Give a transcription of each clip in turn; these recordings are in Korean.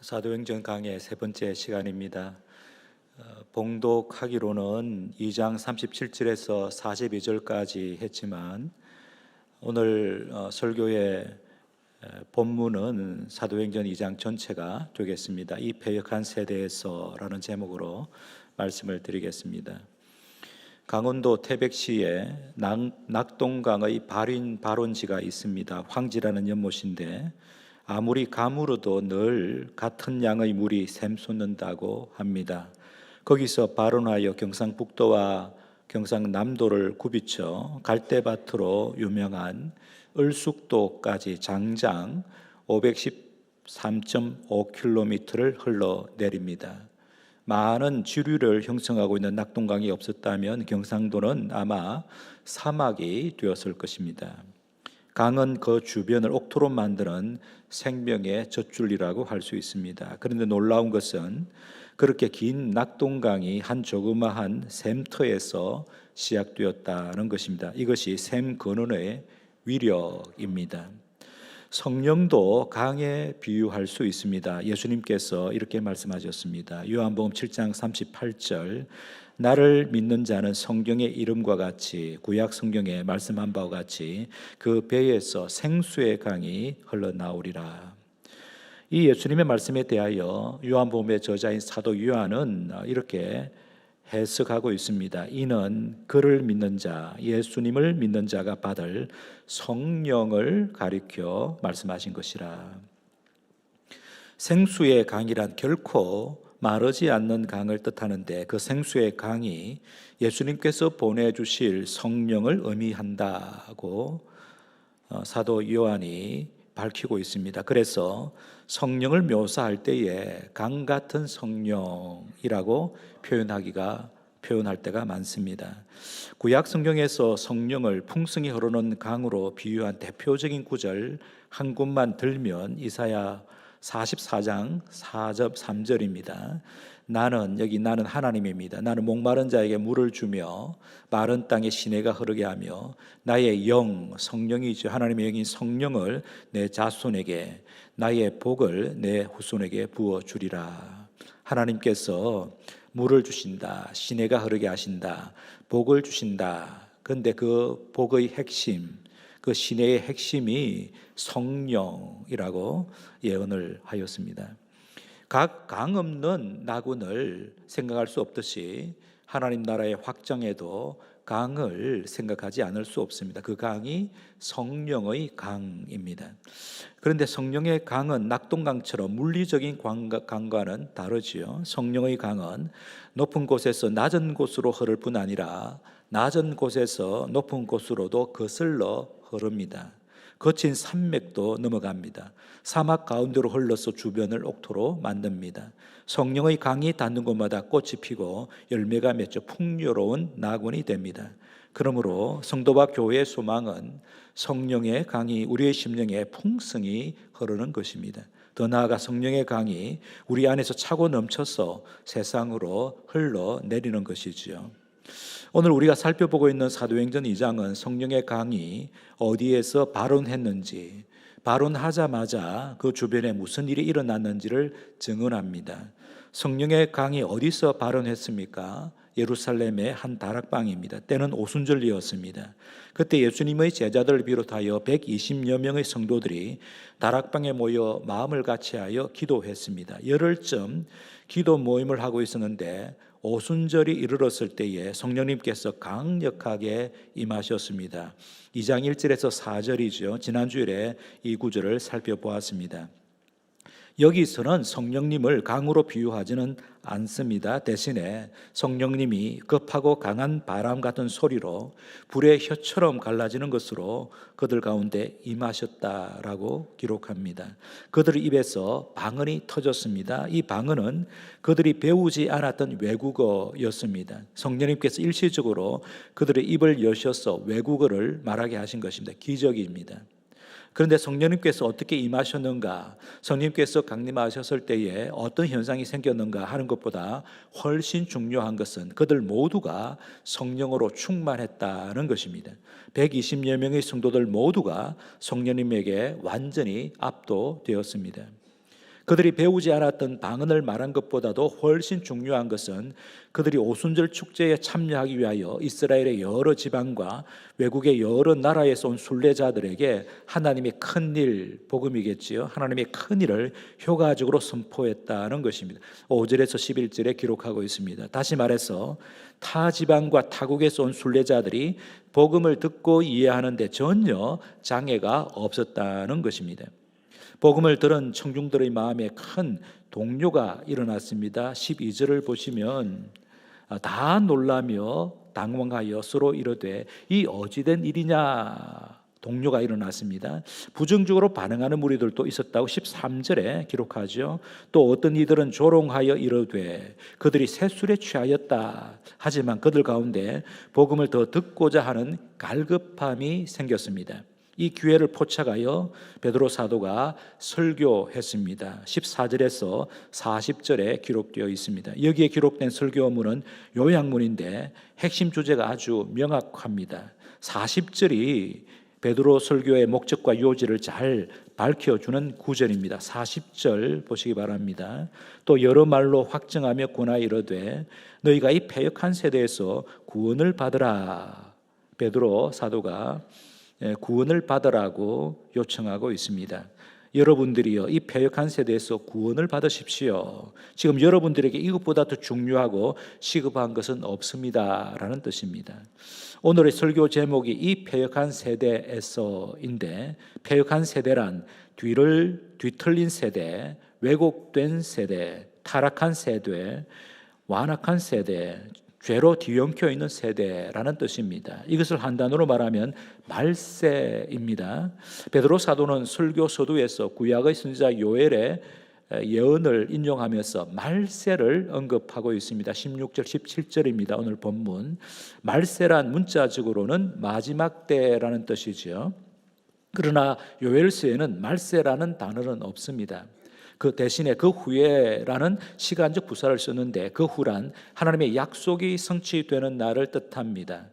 사도행전 강의 세 번째 시간입니다. 봉독하기로는 2장 37절에서 42절까지 했지만 오늘 설교의 본문은 사도행전 2장 전체가 되겠습니다. 이 패역한 세대에서라는 제목으로 말씀을 드리겠습니다. 강원도 태백시에 낙동강의 발원지가 있습니다. 황지라는 연못인데 아무리 가물어도 늘 같은 양의 물이 샘솟는다고 합니다. 거기서 발원하여 경상북도와 경상남도를 굽이쳐 갈대밭으로 유명한 을숙도까지 장장 513.5km를 흘러내립니다. 많은 지류를 형성하고 있는 낙동강이 없었다면 경상도는 아마 사막이 되었을 것입니다. 강은 그 주변을 옥토로 만드는 생명의 젖줄이라고 할 수 있습니다. 그런데 놀라운 것은 그렇게 긴 낙동강이 한 조그마한 샘터에서 시작되었다는 것입니다. 이것이 샘 근원의 위력입니다. 성령도 강에 비유할 수 있습니다. 예수님께서 이렇게 말씀하셨습니다. 요한복음 7장 38절, 나를 믿는 자는 성경의 이름과 같이, 구약 성경에 말씀한 바와 같이 그 배에서 생수의 강이 흘러나오리라. 이 예수님의 말씀에 대하여 요한복음의 저자인 사도 요한은 이렇게 해석하고 있습니다. 이는 그를 믿는 자, 예수님을 믿는 자가 받을 성령을 가리켜 말씀하신 것이라. 생수의 강이란 결코 마르지 않는 강을 뜻하는데 그 생수의 강이 예수님께서 보내주실 성령을 의미한다고 사도 요한이 밝히고 있습니다. 그래서 성령을 묘사할 때에 강 같은 성령이라고 표현할 때가 많습니다. 구약 성경에서 성령을 풍성히 흐르는 강으로 비유한 대표적인 구절 한 곳만 들면 이사야 44장 4절 3절입니다. 나는 하나님입니다. 나는 목마른 자에게 물을 주며 마른 땅에 시내가 흐르게 하며 나의 영, 성령이죠. 하나님의 영인 성령을 내 자손에게, 나의 복을 내 후손에게 부어주리라. 하나님께서 물을 주신다, 시내가 흐르게 하신다, 복을 주신다. 그런데 그 복의 핵심, 그 시내의 핵심이 성령이라고 예언을 하였습니다. 각 강 없는 나군을 생각할 수 없듯이 하나님 나라의 확장에도 강을 생각하지 않을 수 없습니다. 그 강이 성령의 강입니다. 그런데 성령의 강은 낙동강처럼 물리적인 강과는 다르지요. 성령의 강은 높은 곳에서 낮은 곳으로 흐를 뿐 아니라 낮은 곳에서 높은 곳으로도 거슬러 흐릅니다. 거친 산맥도 넘어갑니다. 사막 가운데로 흘러서 주변을 옥토로 만듭니다. 성령의 강이 닿는 곳마다 꽃이 피고 열매가 맺혀 풍요로운 나군이 됩니다. 그러므로 성도와 교회의 소망은 성령의 강이 우리의 심령에 풍성히 흐르는 것입니다. 더 나아가 성령의 강이 우리 안에서 차고 넘쳐서 세상으로 흘러내리는 것이지요. 오늘 우리가 살펴보고 있는 사도행전 2장은 성령의 강이 어디에서 발원했는지, 발원하자마자 그 주변에 무슨 일이 일어났는지를 증언합니다. 성령의 강이 어디서 발원했습니까? 예루살렘의 한 다락방입니다. 때는 오순절이었습니다. 그때 예수님의 제자들을 비롯하여 120여 명의 성도들이 다락방에 모여 마음을 같이하여 기도했습니다. 열흘쯤 기도 모임을 하고 있었는데 오순절이 이르렀을 때에 성령님께서 강력하게 임하셨습니다. 2장 1절에서 4절이죠. 지난주일에 이 구절을 살펴보았습니다. 여기서는 성령님을 강으로 비유하지는 않습니다. 대신에 성령님이 급하고 강한 바람 같은 소리로 불의 혀처럼 갈라지는 것으로 그들 가운데 임하셨다라고 기록합니다. 그들 입에서 방언이 터졌습니다. 이 방언은 그들이 배우지 않았던 외국어였습니다. 성령님께서 일시적으로 그들의 입을 여셔서 외국어를 말하게 하신 것입니다. 기적입니다. 그런데 성령님께서 어떻게 임하셨는가, 성령님께서 강림하셨을 때에 어떤 현상이 생겼는가 하는 것보다 훨씬 중요한 것은 그들 모두가 성령으로 충만했다는 것입니다. 120여 명의 성도들 모두가 성령님에게 완전히 압도되었습니다. 그들이 배우지 않았던 방언을 말한 것보다도 훨씬 중요한 것은 그들이 오순절 축제에 참여하기 위하여 이스라엘의 여러 지방과 외국의 여러 나라에서 온 순례자들에게 하나님의 큰일, 복음이겠지요. 하나님의 큰일을 효과적으로 선포했다는 것입니다. 5절에서 11절에 기록하고 있습니다. 다시 말해서 타 지방과 타국에서 온 순례자들이 복음을 듣고 이해하는 데 전혀 장애가 없었다는 것입니다. 복음을 들은 청중들의 마음에 큰 동요가 일어났습니다. 12절을 보시면 다 놀라며 당황하여 서로 이르되 이 어찌된 일이냐, 동요가 일어났습니다. 부정적으로 반응하는 무리들도 있었다고 13절에 기록하죠. 또 어떤 이들은 조롱하여 이르되 그들이 새술에 취하였다. 하지만 그들 가운데 복음을 더 듣고자 하는 갈급함이 생겼습니다. 이 기회를 포착하여 베드로 사도가 설교했습니다. 14절에서 40절에 기록되어 있습니다. 여기에 기록된 설교문은 요약문인데 핵심 주제가 아주 명확합니다. 40절이 베드로 설교의 목적과 요지를 잘 밝혀주는 구절입니다. 40절 보시기 바랍니다. 또 여러 말로 확증하며 권하여 이르되 너희가 이 패역한 세대에서 구원을 받으라. 베드로 사도가 구원을 받으라고 요청하고 있습니다. 여러분들이요, 이 패역한 세대에서 구원을 받으십시오. 지금 여러분들에게 이것보다 더 중요하고 시급한 것은 없습니다 라는 뜻입니다. 오늘의 설교 제목이 이 패역한 세대에서인데, 패역한 세대란 뒤틀린 세대, 왜곡된 세대, 타락한 세대, 완악한 세대, 죄로 뒤엉켜 있는 세대라는 뜻입니다. 이것을 한 단어로 말하면 말세입니다. 베드로 사도는 설교 서두에서 구약의 선지자 요엘의 예언을 인용하면서 말세를 언급하고 있습니다. 16절 17절입니다. 오늘 본문. 말세란 문자적으로는 마지막 때라는 뜻이죠. 그러나 요엘서에는 말세라는 단어는 없습니다. 그 대신에 그 후에라는 시간적 부사를 쓰는데 그 후란 하나님의 약속이 성취되는 날을 뜻합니다.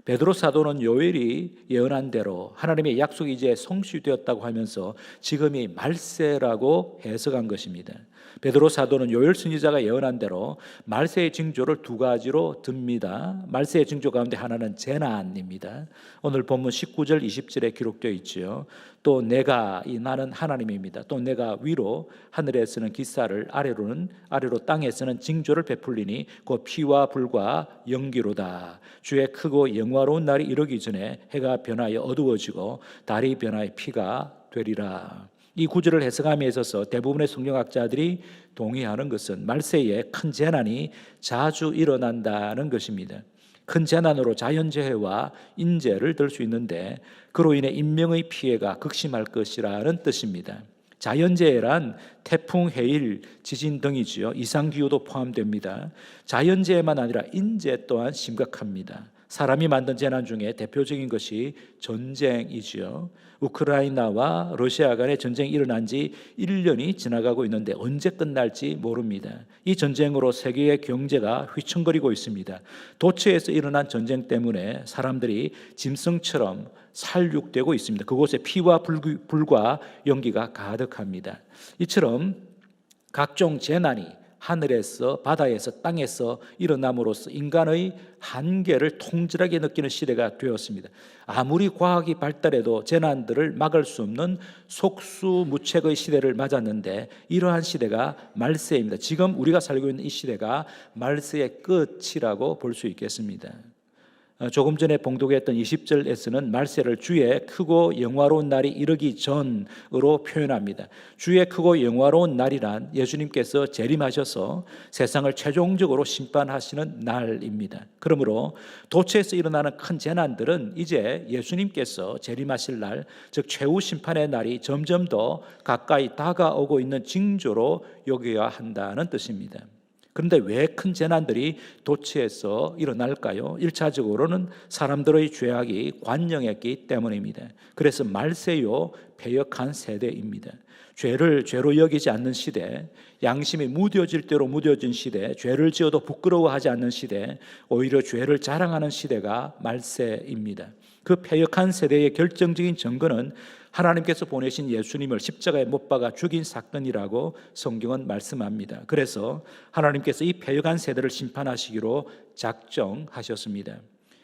베드로 사도는 요엘이 예언한 대로 하나님의 약속이 이제 성취되었다고 하면서 지금이 말세라고 해석한 것입니다. 베드로 사도는 요엘 선지자가 예언한 대로 말세의 징조를 두 가지로 듭니다. 말세의 징조 가운데 하나는 재난입니다. 오늘 본문 19절 20절에 기록되어 있지요. 또 내가, 이 나는 하나님입니다. 또 내가 위로 하늘에서는 기사를 아래로 땅에서는 징조를 베풀리니 곧 피와 불과 연기로다. 주의 크고 영화로운 날이 이르기 전에 해가 변하여 어두워지고 달이 변하여 피가 되리라. 이 구절을 해석함에 있어서 대부분의 성경학자들이 동의하는 것은 말세에 큰 재난이 자주 일어난다는 것입니다. 큰 재난으로 자연재해와 인재를 들 수 있는데 그로 인해 인명의 피해가 극심할 것이라는 뜻입니다. 자연재해란 태풍, 해일, 지진 등이지요. 이상기후도 포함됩니다. 자연재해만 아니라 인재 또한 심각합니다. 사람이 만든 재난 중에 대표적인 것이 전쟁이지요. 우크라이나와 러시아 간의 전쟁이 일어난 지 1년이 지나가고 있는데 언제 끝날지 모릅니다. 이 전쟁으로 세계의 경제가 휘청거리고 있습니다. 도처에서 일어난 전쟁 때문에 사람들이 짐승처럼 살육되고 있습니다. 그곳에 피와 불과 연기가 가득합니다. 이처럼 각종 재난이 하늘에서, 바다에서, 땅에서 일어남으로써 인간의 한계를 통절하게 느끼는 시대가 되었습니다. 아무리 과학이 발달해도 재난들을 막을 수 없는 속수무책의 시대를 맞았는데 이러한 시대가 말세입니다. 지금 우리가 살고 있는 이 시대가 말세의 끝이라고 볼 수 있겠습니다. 조금 전에 봉독했던 20절에서는 말세를 주의 크고 영화로운 날이 이르기 전으로 표현합니다. 주의 크고 영화로운 날이란 예수님께서 재림하셔서 세상을 최종적으로 심판하시는 날입니다. 그러므로 도처에서 일어나는 큰 재난들은 이제 예수님께서 재림하실 날, 즉 최후 심판의 날이 점점 더 가까이 다가오고 있는 징조로 여겨야 한다는 뜻입니다. 그런데 왜 큰 재난들이 도처에서 일어날까요? 1차적으로는 사람들의 죄악이 관영했기 때문입니다. 그래서 말세요, 패역한 세대입니다. 죄를 죄로 여기지 않는 시대, 양심이 무뎌질 대로 무뎌진 시대, 죄를 지어도 부끄러워하지 않는 시대, 오히려 죄를 자랑하는 시대가 말세입니다. 그 패역한 세대의 결정적인 증거는 하나님께서 보내신 예수님을 십자가에 못 박아 죽인 사건이라고 성경은 말씀합니다. 그래서 하나님께서 이 패역한 세대를 심판하시기로 작정하셨습니다.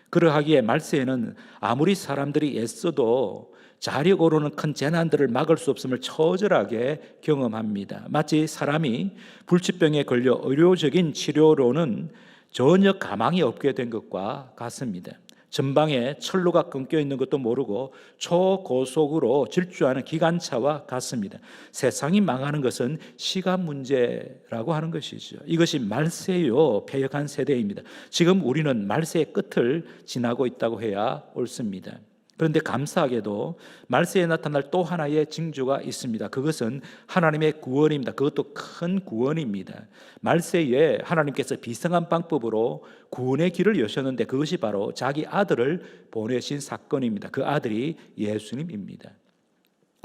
그러하기에 말세에는 아무리 사람들이 애써도 자력 오르는 큰 재난들을 막을 수 없음을 처절하게 경험합니다. 마치 사람이 불치병에 걸려 의료적인 치료로는 전혀 가망이 없게 된 것과 같습니다. 전방에 철로가 끊겨 있는 것도 모르고 초고속으로 질주하는 기관차와 같습니다. 세상이 망하는 것은 시간 문제라고 하는 것이죠. 이것이 말세요, 패역한 세대입니다. 지금 우리는 말세의 끝을 지나고 있다고 해야 옳습니다. 그런데 감사하게도 말세에 나타날 또 하나의 징조가 있습니다. 그것은 하나님의 구원입니다. 그것도 큰 구원입니다. 말세에 하나님께서 비상한 방법으로 구원의 길을 여셨는데 그것이 바로 자기 아들을 보내신 사건입니다. 그 아들이 예수님입니다.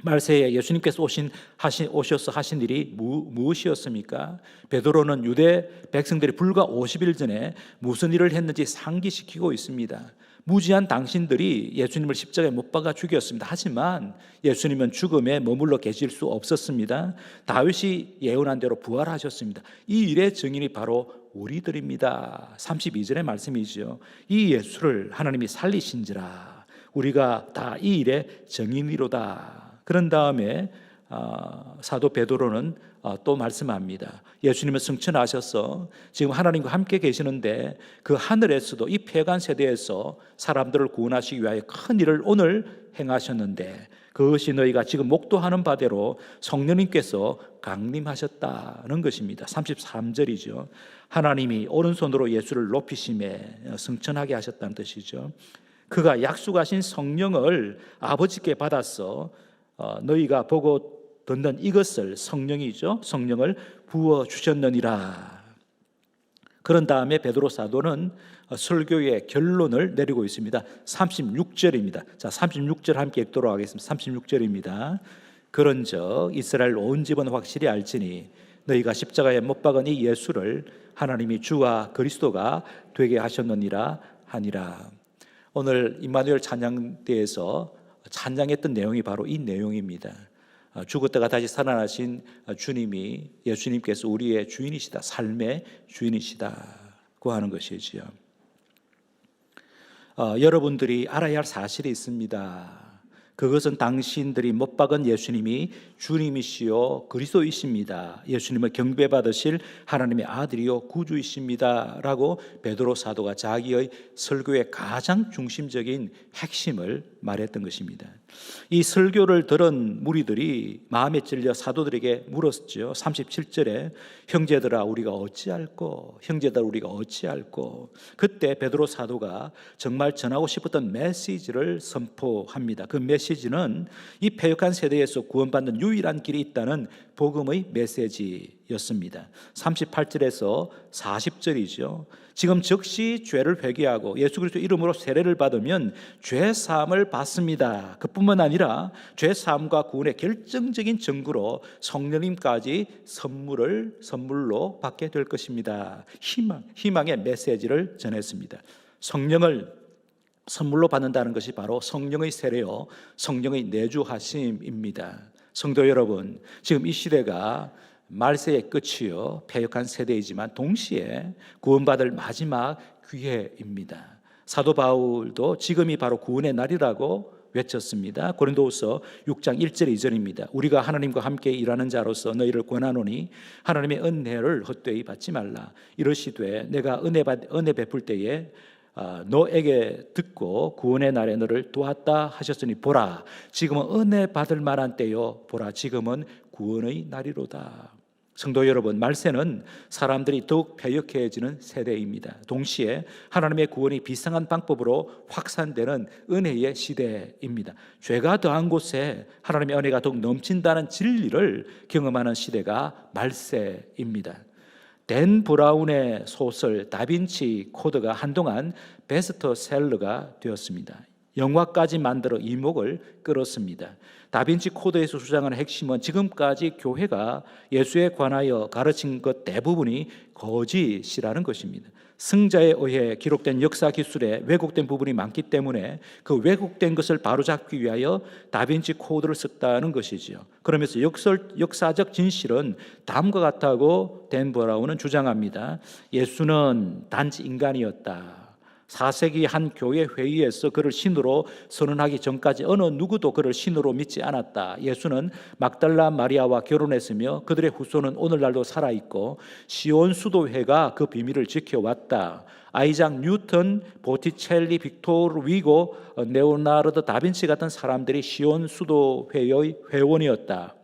말세에 예수님께서 오셔서 하신 일이 무엇이었습니까? 베드로는 유대 백성들이 불과 50일 전에 무슨 일을 했는지 상기시키고 있습니다. 무지한 당신들이 예수님을 십자가에 못 박아 죽였습니다. 하지만 예수님은 죽음에 머물러 계실 수 없었습니다. 다윗이 예언한 대로 부활하셨습니다. 이 일의 증인이 바로 우리들입니다. 32절의 말씀이죠. 이 예수를 하나님이 살리신지라 우리가 다 이 일의 증인이로다. 그런 다음에 사도 베드로는 또 말씀합니다. 예수님은 승천하셔서 지금 하나님과 함께 계시는데 그 하늘에서도 이 패간 세대에서 사람들을 구원하시기 위하여 큰 일을 오늘 행하셨는데 그것이 너희가 지금 목도하는 바대로 성령님께서 강림하셨다는 것입니다. 33절이죠. 하나님이 오른손으로 예수를 높이심에 승천하게 하셨다는 뜻이죠. 그가 약속하신 성령을 아버지께 받아서 너희가 보고 듣는 이것을 성령이죠. 성령을 부어 주셨느니라. 그런 다음에 베드로 사도는 설교의 결론을 내리고 있습니다. 36절입니다. 자, 36절 함께 읽도록 하겠습니다. 36절입니다. 그런즉 이스라엘 온 집은 확실히 알지니 너희가 십자가에 못 박은 이 예수를 하나님이 주와 그리스도가 되게 하셨느니라 하니라. 오늘 임마누엘 찬양대에서 찬양했던 내용이 바로 이 내용입니다. 죽었다가 다시 살아나신 주님이 예수님께서 우리의 주인이시다. 삶의 주인이시다고 하는 것이지요. 여러분들이 알아야 할 사실이 있습니다. 그것은 당신들이 못 박은 예수님이 주님이시요 그리스도이십니다. 예수님을 경배받으실 하나님의 아들이요 구주이십니다 라고 베드로 사도가 자기의 설교의 가장 중심적인 핵심을 말했던 것입니다. 이 설교를 들은 무리들이 마음에 찔려 사도들에게 물었죠. 37절에 형제들아 우리가 어찌할꼬, 형제들아 우리가 어찌할꼬. 그때 베드로 사도가 정말 전하고 싶었던 메시지를 선포합니다. 그 메시지는 이 패역한 세대에서 구원받는 유일한 길이 있다는 복음의 메시지였습니다. 38절에서 40절이죠. 지금 즉시 죄를 회개하고 예수 그리스도 이름으로 세례를 받으면 죄 사함을 받습니다. 그뿐만 아니라 죄 사함과 구원의 결정적인 증거로 성령님까지 선물로 받게 될 것입니다. 희망의 메시지를 전했습니다. 성령을 선물로 받는다는 것이 바로 성령의 세례요 성령의 내주하심입니다. 성도 여러분, 지금 이 시대가 말세의 끝이요 패역한 세대이지만 동시에 구원받을 마지막 기회입니다. 사도 바울도 지금이 바로 구원의 날이라고 외쳤습니다. 고린도후서 6장 1절 2절입니다. 우리가 하나님과 함께 일하는 자로서 너희를 권하노니 하나님의 은혜를 헛되이 받지 말라. 이러시되 내가 은혜 베풀 때에 너에게 듣고 구원의 날에 너를 도왔다 하셨으니 보라 지금은 은혜 받을 만한 때요 보라 지금은 구원의 날이로다. 성도 여러분, 말세는 사람들이 더욱 패역해지는 세대입니다. 동시에 하나님의 구원이 비상한 방법으로 확산되는 은혜의 시대입니다. 죄가 더한 곳에 하나님의 은혜가 더욱 넘친다는 진리를 경험하는 시대가 말세입니다. 댄 브라운의 소설 다빈치 코드가 한동안 베스트셀러가 되었습니다. 영화까지 만들어 이목을 끌었습니다. 다빈치 코드에서 주장하는 핵심은 지금까지 교회가 예수에 관하여 가르친 것 대부분이 거짓이라는 것입니다. 승자에 의해 기록된 역사 기술에 왜곡된 부분이 많기 때문에 그 왜곡된 것을 바로잡기 위하여 다빈치 코드를 썼다는 것이지요. 그러면서 역사적 진실은 다음과 같다고 댄 브라운은 주장합니다. 예수는 단지 인간이었다. 4세기 한 교회 회의에서 그를 신으로 선언하기 전까지 어느 누구도 그를 신으로 믿지 않았다. 예수는 막달라 마리아와 결혼했으며 그들의 후손은 오늘날도 살아있고 시온 수도회가 그 비밀을 지켜왔다. 아이작 뉴턴, 보티첼리, 빅토르 위고, 레오나르도 다빈치 같은 사람들이 시온 수도회의 회원이었다.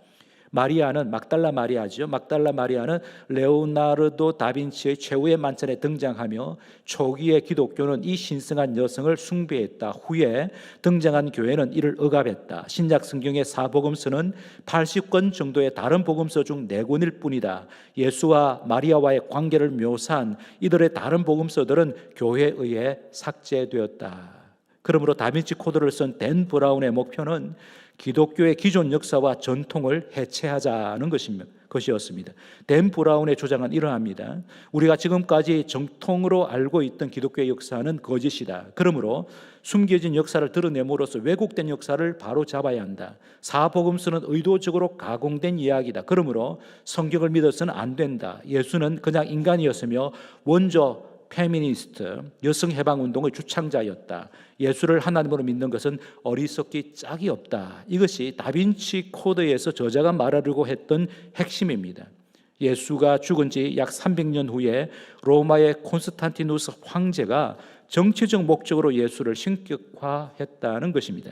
마리아는 막달라 마리아죠. 막달라 마리아는 레오나르도 다빈치의 최후의 만찬에 등장하며 초기의 기독교는 이 신성한 여성을 숭배했다. 후에 등장한 교회는 이를 억압했다. 신약 성경의 사복음서는 80권 정도의 다른 복음서 중 4권일 뿐이다. 예수와 마리아와의 관계를 묘사한 이들의 다른 복음서들은 교회에 의해 삭제되었다. 그러므로 다빈치 코드를 쓴 댄 브라운의 목표는 기독교의 기존 역사와 전통을 해체하자는 것이었습니다. 댄 브라운의 주장은 이러합니다. 우리가 지금까지 정통으로 알고 있던 기독교의 역사는 거짓이다. 그러므로 숨겨진 역사를 드러냄으로써 왜곡된 역사를 바로 잡아야 한다. 사복음서는 의도적으로 가공된 이야기다. 그러므로 성경을 믿어서는 안 된다. 예수는 그냥 인간이었으며 원조 페미니스트, 여성해방운동의 주창자였다. 예수를 하나님으로 믿는 것은 어리석기 짝이 없다. 이것이 다빈치 코드에서 저자가 말하려고 했던 핵심입니다. 예수가 죽은 지 약 300년 후에 로마의 콘스탄티누스 황제가 정치적 목적으로 예수를 신격화했다는 것입니다.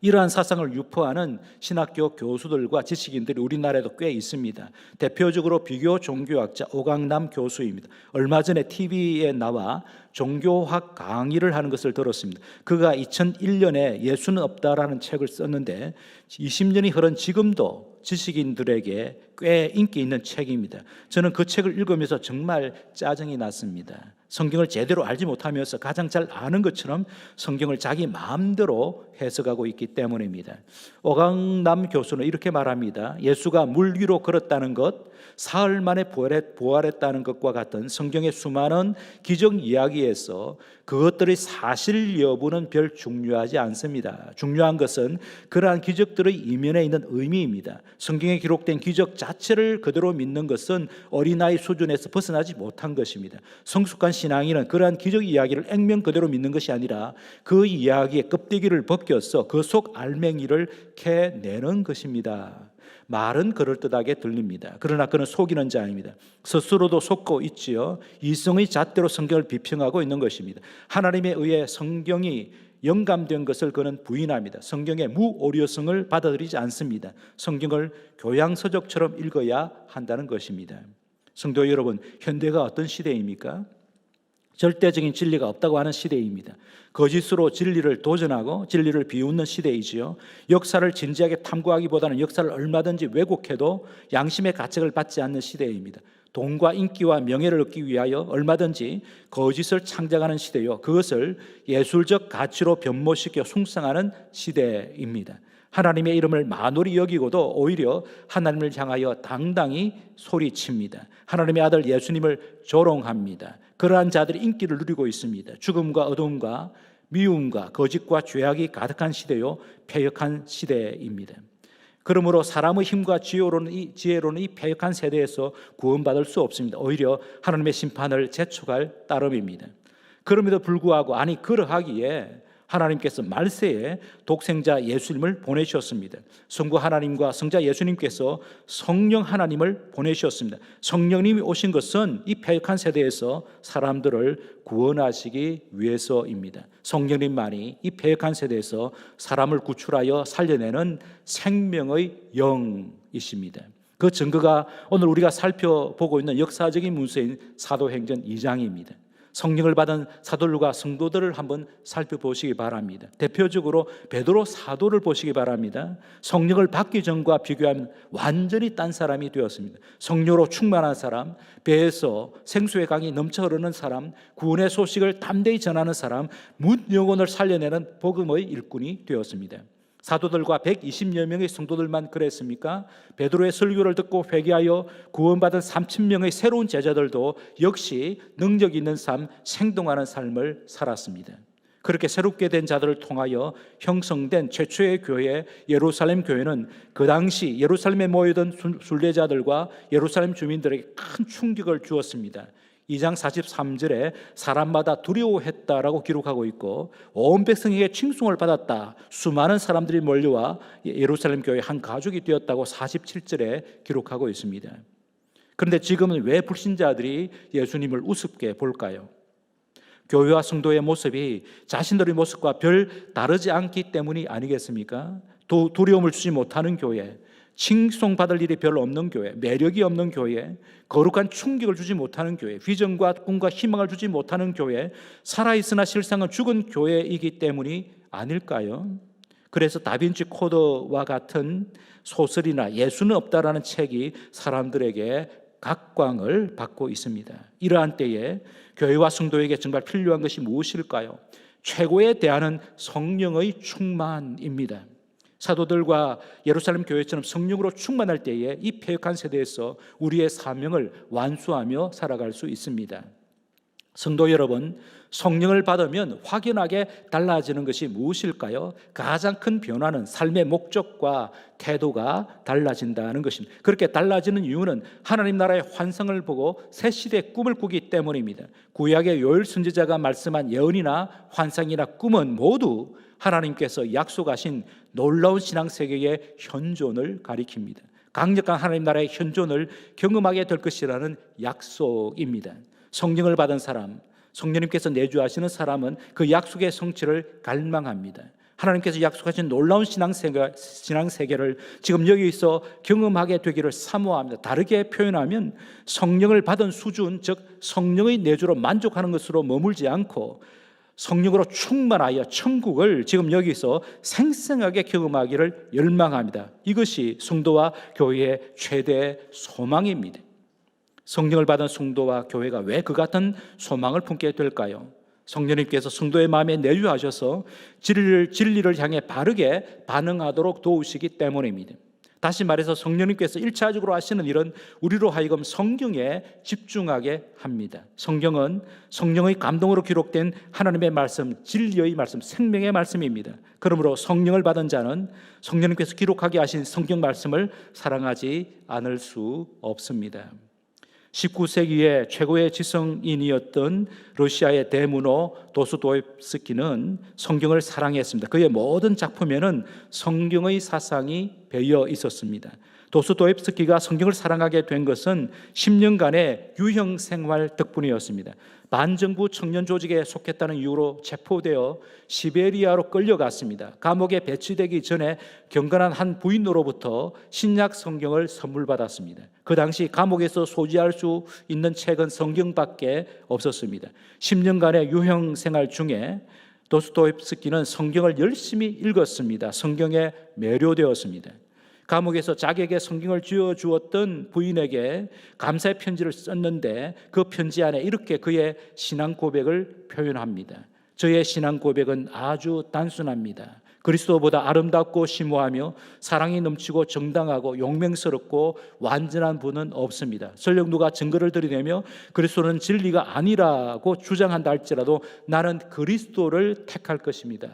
이러한 사상을 유포하는 신학교 교수들과 지식인들이 우리나라에도 꽤 있습니다. 대표적으로 비교 종교학자 오강남 교수입니다. 얼마 전에 TV에 나와 종교학 강의를 하는 것을 들었습니다. 그가 2001년에 예수는 없다라는 책을 썼는데 20년이 흐른 지금도 지식인들에게 꽤 인기 있는 책입니다. 저는 그 책을 읽으면서 정말 짜증이 났습니다. 성경을 제대로 알지 못하면서 가장 잘 아는 것처럼 성경을 자기 마음대로 해석하고 있기 때문입니다. 오강남 교수는 이렇게 말합니다. 예수가 물 위로 걸었다는 것, 사흘 만에 부활했다는 것과 같은 성경의 수많은 기적 이야기에서 그것들의 사실 여부는 별 중요하지 않습니다. 중요한 것은 그러한 기적들의 이면에 있는 의미입니다. 성경에 기록된 기적 자체를 그대로 믿는 것은 어린아이 수준에서 벗어나지 못한 것입니다. 성숙한 신앙인은 그러한 기적 이야기를 액면 그대로 믿는 것이 아니라 그 이야기의 껍데기를 벗겨서 그 속 알맹이를 캐내는 것입니다. 말은 그럴듯하게 들립니다. 그러나 그는 속이는 자입니다. 스스로도 속고 있지요. 이성의 잣대로 성경을 비평하고 있는 것입니다. 하나님에 의해 성경이 영감된 것을 그는 부인합니다. 성경의 무오류성을 받아들이지 않습니다. 성경을 교양서적처럼 읽어야 한다는 것입니다. 성도 여러분, 현대가 어떤 시대입니까? 절대적인 진리가 없다고 하는 시대입니다. 거짓으로 진리를 도전하고 진리를 비웃는 시대이지요. 역사를 진지하게 탐구하기보다는 역사를 얼마든지 왜곡해도 양심의 가책을 받지 않는 시대입니다. 돈과 인기와 명예를 얻기 위하여 얼마든지 거짓을 창작하는 시대요. 그것을 예술적 가치로 변모시켜 숭상하는 시대입니다. 하나님의 이름을 만홀히 여기고도 오히려 하나님을 향하여 당당히 소리칩니다. 하나님의 아들 예수님을 조롱합니다. 그러한 자들이 인기를 누리고 있습니다. 죽음과 어둠과 미움과 거짓과 죄악이 가득한 시대요, 패역한 시대입니다. 그러므로 사람의 힘과 지혜로는 이 패역한 세대에서 구원받을 수 없습니다. 오히려 하나님의 심판을 재촉할 따름입니다. 그럼에도 불구하고 그러하기에 하나님께서 말세에 독생자 예수님을 보내셨습니다. 성부 하나님과 성자 예수님께서 성령 하나님을 보내셨습니다. 성령님이 오신 것은 이 패역한 세대에서 사람들을 구원하시기 위해서입니다. 성령님만이 이 패역한 세대에서 사람을 구출하여 살려내는 생명의 영이십니다. 그 증거가 오늘 우리가 살펴보고 있는 역사적인 문서인 사도행전 2장입니다. 성령을 받은 사도들과 성도들을 한번 살펴보시기 바랍니다. 대표적으로 베드로 사도를 보시기 바랍니다. 성령을 받기 전과 비교하면 완전히 딴 사람이 되었습니다. 성령으로 충만한 사람, 배에서 생수의 강이 넘쳐 흐르는 사람, 구원의 소식을 담대히 전하는 사람, 문 영혼을 살려내는 복음의 일꾼이 되었습니다. 사도들과 120여 명의 성도들만 그랬습니까? 베드로의 설교를 듣고 회개하여 구원받은 3,000명의 새로운 제자들도 역시 능력 있는 삶, 생동하는 삶을 살았습니다. 그렇게 새롭게 된 자들을 통하여 형성된 최초의 교회 예루살렘 교회는 그 당시 예루살렘에 모여든 순례자들과 예루살렘 주민들에게 큰 충격을 주었습니다. 2장 43절에 사람마다 두려워했다라고 기록하고 있고 온 백성에게 칭송을 받았다. 수많은 사람들이 몰려와 예루살렘 교회 한 가족이 되었다고 47절에 기록하고 있습니다. 그런데 지금은 왜 불신자들이 예수님을 우습게 볼까요? 교회와 성도의 모습이 자신들의 모습과 별 다르지 않기 때문이 아니겠습니까? 두려움을 주지 못하는 교회, 칭송받을 일이 별로 없는 교회, 매력이 없는 교회, 거룩한 충격을 주지 못하는 교회, 비전과 꿈과 희망을 주지 못하는 교회, 살아있으나 실상은 죽은 교회이기 때문이 아닐까요? 그래서 다빈치 코드와 같은 소설이나 예수는 없다라는 책이 사람들에게 각광을 받고 있습니다. 이러한 때에 교회와 성도에게 정말 필요한 것이 무엇일까요? 최고의 대안은 성령의 충만입니다. 사도들과 예루살렘 교회처럼 성령으로 충만할 때에 이 패역한 세대에서 우리의 사명을 완수하며 살아갈 수 있습니다. 성도 여러분, 성령을 받으면 확연하게 달라지는 것이 무엇일까요? 가장 큰 변화는 삶의 목적과 태도가 달라진다는 것입니다. 그렇게 달라지는 이유는 하나님 나라의 환상을 보고 새 시대의 꿈을 꾸기 때문입니다. 구약의 요엘 선지자가 말씀한 예언이나 환상이나 꿈은 모두 하나님께서 약속하신 놀라운 신앙세계의 현존을 가리킵니다. 강력한 하나님 나라의 현존을 경험하게 될 것이라는 약속입니다. 성령을 받은 사람, 성령님께서 내주하시는 사람은 그 약속의 성취를 갈망합니다. 하나님께서 약속하신 놀라운 신앙세계를 지금 여기서 경험하게 되기를 사모합니다. 다르게 표현하면 성령을 받은 수준, 즉 성령의 내주로 만족하는 것으로 머물지 않고 성령으로 충만하여 천국을 지금 여기서 생생하게 경험하기를 열망합니다. 이것이 성도와 교회의 최대 소망입니다. 성령을 받은 성도와 교회가 왜 그 같은 소망을 품게 될까요? 성령님께서 성도의 마음에 내주하셔서 진리를 향해 바르게 반응하도록 도우시기 때문입니다. 다시 말해서 성령님께서 1차적으로 하시는 일은 우리로 하여금 성경에 집중하게 합니다. 성경은 성령의 감동으로 기록된 하나님의 말씀, 진리의 말씀, 생명의 말씀입니다. 그러므로 성령을 받은 자는 성령님께서 기록하게 하신 성경 말씀을 사랑하지 않을 수 없습니다. 19세기의 최고의 지성인이었던 러시아의 대문호 도스토옙스키는 성경을 사랑했습니다. 그의 모든 작품에는 성경의 사상이 배어 있었습니다. 도스토옙스키가 성경을 사랑하게 된 것은 10년간의 유형 생활 덕분이었습니다. 반정부 청년 조직에 속했다는 이유로 체포되어 시베리아로 끌려갔습니다. 감옥에 배치되기 전에 경건한 한 부인으로부터 신약 성경을 선물 받았습니다. 그 당시 감옥에서 소지할 수 있는 책은 성경밖에 없었습니다. 10년간의 유형 생활 중에 도스토옙스키는 성경을 열심히 읽었습니다. 성경에 매료되었습니다. 감옥에서 자기에게 성경을 쥐어주었던 부인에게 감사의 편지를 썼는데 그 편지 안에 이렇게 그의 신앙 고백을 표현합니다. 저의 신앙 고백은 아주 단순합니다. 그리스도보다 아름답고 심오하며 사랑이 넘치고 정당하고 용맹스럽고 완전한 분은 없습니다. 설령 누가 증거를 들이대며 그리스도는 진리가 아니라고 주장한다 할지라도 나는 그리스도를 택할 것입니다.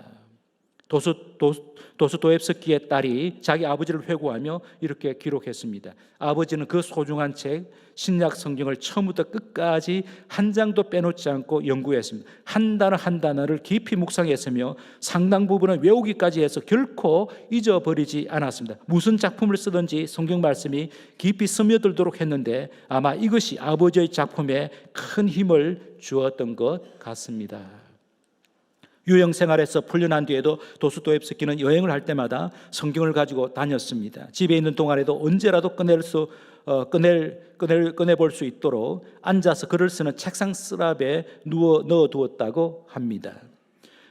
도스토옙스키의 딸이 자기 아버지를 회고하며 이렇게 기록했습니다. 아버지는 그 소중한 책 신약 성경을 처음부터 끝까지 한 장도 빼놓지 않고 연구했습니다. 한 단어 한 단어를 깊이 묵상했으며 상당 부분은 외우기까지 해서 결코 잊어버리지 않았습니다. 무슨 작품을 쓰든지 성경 말씀이 깊이 스며들도록 했는데 아마 이것이 아버지의 작품에 큰 힘을 주었던 것 같습니다. 유형 생활에서 풀려난 뒤에도 도스토옙스키는 여행을 할 때마다 성경을 가지고 다녔습니다. 집에 있는 동안에도 언제라도 꺼낼 수 꺼내볼 수 있도록 앉아서 글을 쓰는 책상 스랍에 넣어두었다고 합니다.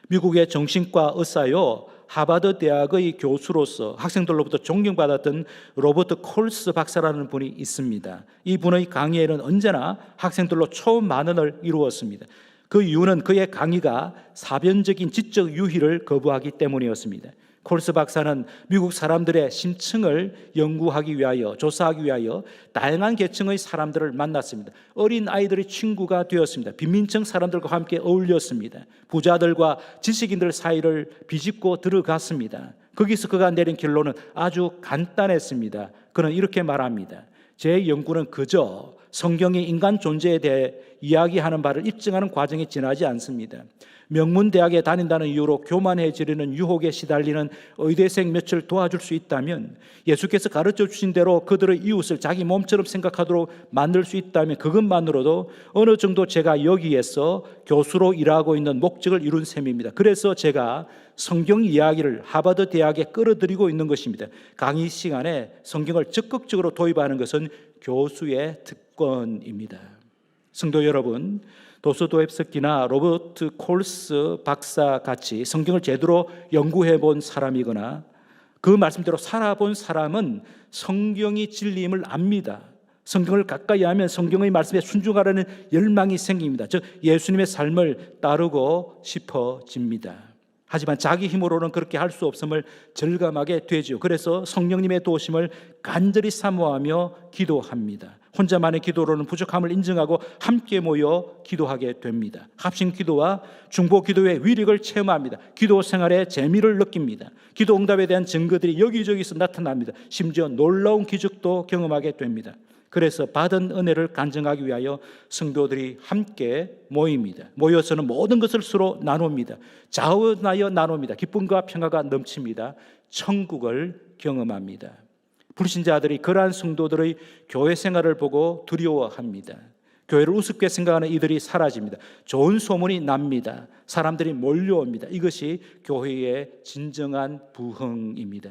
미국의 정신과 의사요 하버드 대학의 교수로서 학생들로부터 존경받았던 로버트 콜스 박사라는 분이 있습니다. 이 분의 강의에는 언제나 학생들로 초만원을 이루었습니다. 그 이유는 그의 강의가 사변적인 지적 유희를 거부하기 때문이었습니다. 콜스 박사는 미국 사람들의 심층을 연구하기 위하여, 조사하기 위하여 다양한 계층의 사람들을 만났습니다. 어린 아이들의 친구가 되었습니다. 빈민층 사람들과 함께 어울렸습니다. 부자들과 지식인들 사이를 비집고 들어갔습니다. 거기서 그가 내린 결론은 아주 간단했습니다. 그는 이렇게 말합니다. 제 연구는 그저 성경이 인간 존재에 대해 이야기하는 바를 입증하는 과정이 지나지 않습니다. 명문대학에 다닌다는 이유로 교만해지려는 유혹에 시달리는 의대생 몇을 도와줄 수 있다면, 예수께서 가르쳐 주신 대로 그들의 이웃을 자기 몸처럼 생각하도록 만들 수 있다면 그것만으로도 어느 정도 제가 여기에서 교수로 일하고 있는 목적을 이룬 셈입니다. 그래서 제가 성경 이야기를 하버드 대학에 끌어들이고 있는 것입니다. 강의 시간에 성경을 적극적으로 도입하는 것은 교수의 특권입니다. 성도 여러분, 도스토옙스키나 로버트 콜스 박사 같이 성경을 제대로 연구해 본 사람이거나 그 말씀대로 살아본 사람은 성경이 진리임을 압니다. 성경을 가까이 하면 성경의 말씀에 순종하라는 열망이 생깁니다. 즉 예수님의 삶을 따르고 싶어집니다. 하지만 자기 힘으로는 그렇게 할 수 없음을 절감하게 되죠. 그래서 성령님의 도우심을 간절히 사모하며 기도합니다. 혼자만의 기도로는 부족함을 인정하고 함께 모여 기도하게 됩니다. 합심 기도와 중보 기도의 위력을 체험합니다. 기도 생활의 재미를 느낍니다. 기도 응답에 대한 증거들이 여기저기서 나타납니다. 심지어 놀라운 기적도 경험하게 됩니다. 그래서 받은 은혜를 간증하기 위하여 성도들이 함께 모입니다. 모여서는 모든 것을 서로 나눕니다. 자원하여 나눕니다. 기쁨과 평화가 넘칩니다. 천국을 경험합니다. 불신자들이 그러한 성도들의 교회 생활을 보고 두려워합니다. 교회를 우습게 생각하는 이들이 사라집니다. 좋은 소문이 납니다. 사람들이 몰려옵니다. 이것이 교회의 진정한 부흥입니다.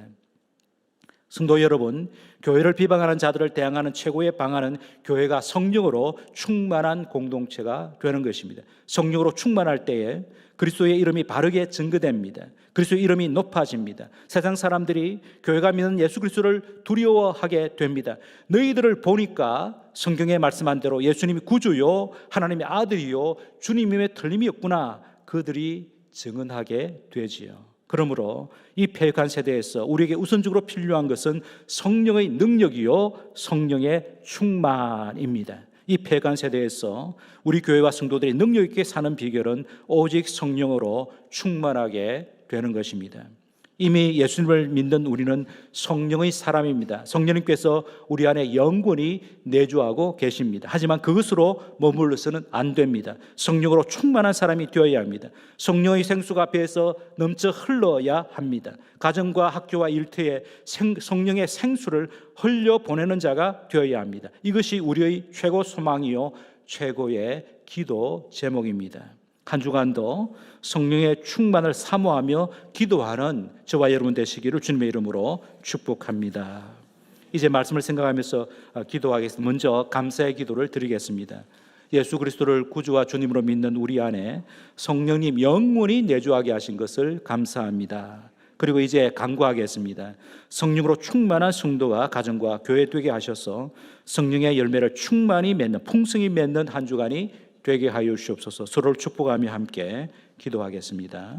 성도 여러분, 교회를 비방하는 자들을 대항하는 최고의 방안은 교회가 성령으로 충만한 공동체가 되는 것입니다. 성령으로 충만할 때에 그리스도의 이름이 바르게 증거됩니다. 그리스도의 이름이 높아집니다. 세상 사람들이 교회가 믿는 예수 그리스도를 두려워하게 됩니다. 너희들을 보니까 성경에 말씀한 대로 예수님이 구주요 하나님의 아들이요 주님임에 틀림이 없구나, 그들이 증언하게 되지요. 그러므로 이 패역한 세대에서 우리에게 우선적으로 필요한 것은 성령의 능력이요 성령의 충만입니다. 이 패역한 세대에서 우리 교회와 성도들이 능력 있게 사는 비결은 오직 성령으로 충만하게 되는 것입니다. 이미 예수님을 믿는 우리는 성령의 사람입니다. 성령님께서 우리 안에 영원히 내주하고 계십니다. 하지만 그것으로 머물러서는 안 됩니다. 성령으로 충만한 사람이 되어야 합니다. 성령의 생수가 배에서 넘쳐 흘러야 합니다. 가정과 학교와 일터에 성령의 생수를 흘려보내는 자가 되어야 합니다. 이것이 우리의 최고 소망이요 최고의 기도 제목입니다. 한 주간도 성령의 충만을 사모하며 기도하는 저와 여러분 되시기를 주님의 이름으로 축복합니다. 이제 말씀을 생각하면서 기도하겠습니다. 먼저 감사의 기도를 드리겠습니다. 예수 그리스도를 구주와 주님으로 믿는 우리 안에 성령님 영원히 내주하게 하신 것을 감사합니다. 그리고 이제 간구하겠습니다. 성령으로 충만한 성도와 가정과 교회 되게 하셔서 성령의 열매를 충만히 맺는, 풍성히 맺는 한 주간이 되게 하여 주시옵소서. 서로를 축복하며 함께 기도하겠습니다.